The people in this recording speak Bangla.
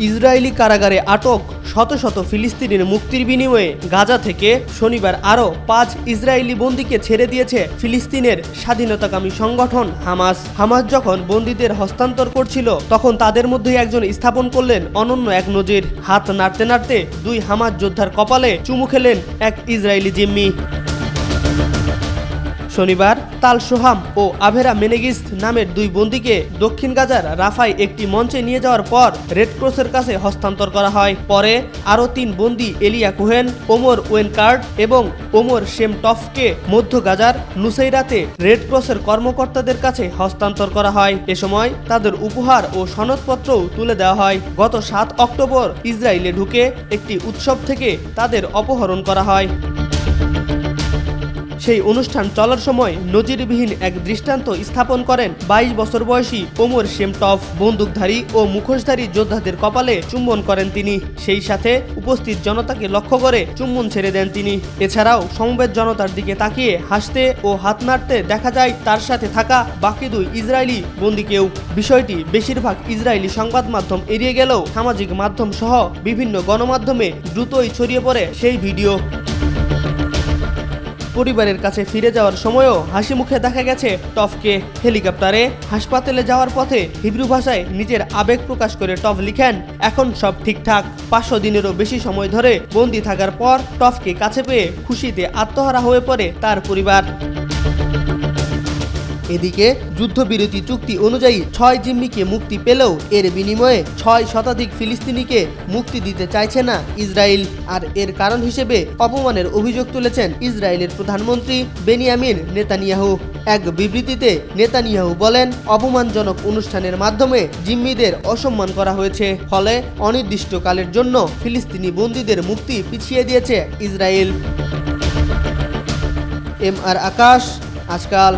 ইসরায়েলি কারাগারে আটক শত শত ফিলিস্তিনির মুক্তির বিনিময়ে গাজা থেকে শনিবার আরও 5 ইসরায়েলি বন্দীকে ছেড়ে দিয়েছে ফিলিস্তিনের স্বাধীনতাকামী সংগঠন হামাস। হামাস যখন বন্দীদের হস্তান্তর করছিল তখন তাদের মধ্যে একজন স্থাপন করলেন অনন্য এক নজির। হাত নাড়তে নাড়তে 2 হামাস যোদ্ধার কপালে চুমু খেলেন এক ইসরায়েলি জিম্মি। শনিবার তাল সোহাম ও আভেরা মেনেগিস নামের 2 বন্দীকে দক্ষিণ গাজার রাফায় একটি মঞ্চে নিয়ে যাওয়ার পর রেড ক্রসের কাছে হস্তান্তর করা হয়। পরে আরও 3 বন্দী এলিয়া কোহেন, ওমর ওয়েনকার্ড এবং ওমর শেমটফকে মধ্য গাজার নুসাইরাতে রেড ক্রসের কর্মকর্তাদের কাছে হস্তান্তর করা হয়। এ সময় তাদের উপহার ও সনদপত্রও তুলে দেওয়া হয়। গত 7 অক্টোবর ইসরায়েলে ঢুকে একটি উৎসব থেকে তাদের অপহরণ করা হয়। সেই অনুষ্ঠান চলার সময় নজিরবিহীন এক দৃষ্টান্ত স্থাপন করেন 22 বছর বয়সী ওমর শেমটফ। বন্দুকধারী ও মুখোশধারী যোদ্ধাদের কপালে চুম্বন করেন তিনি। সেই সাথে উপস্থিত জনতাকে লক্ষ্য করে চুম্বন ছেড়ে দেন তিনি। এছাড়াও সমবেত জনতার দিকে তাকিয়ে হাসতে ও হাত নাড়তে দেখা যায় তার সাথে থাকা বাকি 2 ইসরায়েলি বন্দীকেও। বিষয়টি বেশিরভাগ ইসরায়েলি সংবাদ মাধ্যম এড়িয়ে গেলেও সামাজিক মাধ্যম সহ বিভিন্ন গণমাধ্যমে দ্রুতই ছড়িয়ে পড়ে সেই ভিডিও। পরিবারের কাছে ফিরে যাওয়ার সময়ও হাসি মুখে দেখা গেছে টফকে। হেলিকপ্টারে হাসপাতালে যাওয়ার পথে হিব্রু ভাষায় নিজের আবেগ প্রকাশ করে টফ লিখেন, এখন সব ঠিকঠাক। 500 দিনেরও বেশি সময় ধরে বন্দী থাকার পর টফকে কাছে পেয়ে খুশিতে আত্মহারা হয়ে পড়ে তার পরিবার। এদিকে যুদ্ধবিরতি চুক্তি অনুযায়ী 6 জিম্মিকে মুক্তি পেলেও এর বিনিময়ে 6 শতাধিক ফিলিস্তিনিকে মুক্তি দিতে চাইছে না ইসরায়েল। আর এর কারণ হিসেবে অপমানের অভিযোগ তুলেছেন ইসরায়েলের প্রধানমন্ত্রী বেনিয়ামিন নেতানিয়াহু। এক বিবৃতিতে নেতানিয়াহু বলেন, অপমানজনক অনুষ্ঠানের মাধ্যমে জিম্মিদের অসম্মান করা হয়েছে, ফলে অনির্দিষ্টকালের জন্য ফিলিস্তিনি বন্দীদের মুক্তি পিছিয়ে দিয়েছে ইসরায়েল। MR আকাশ, আজকাল।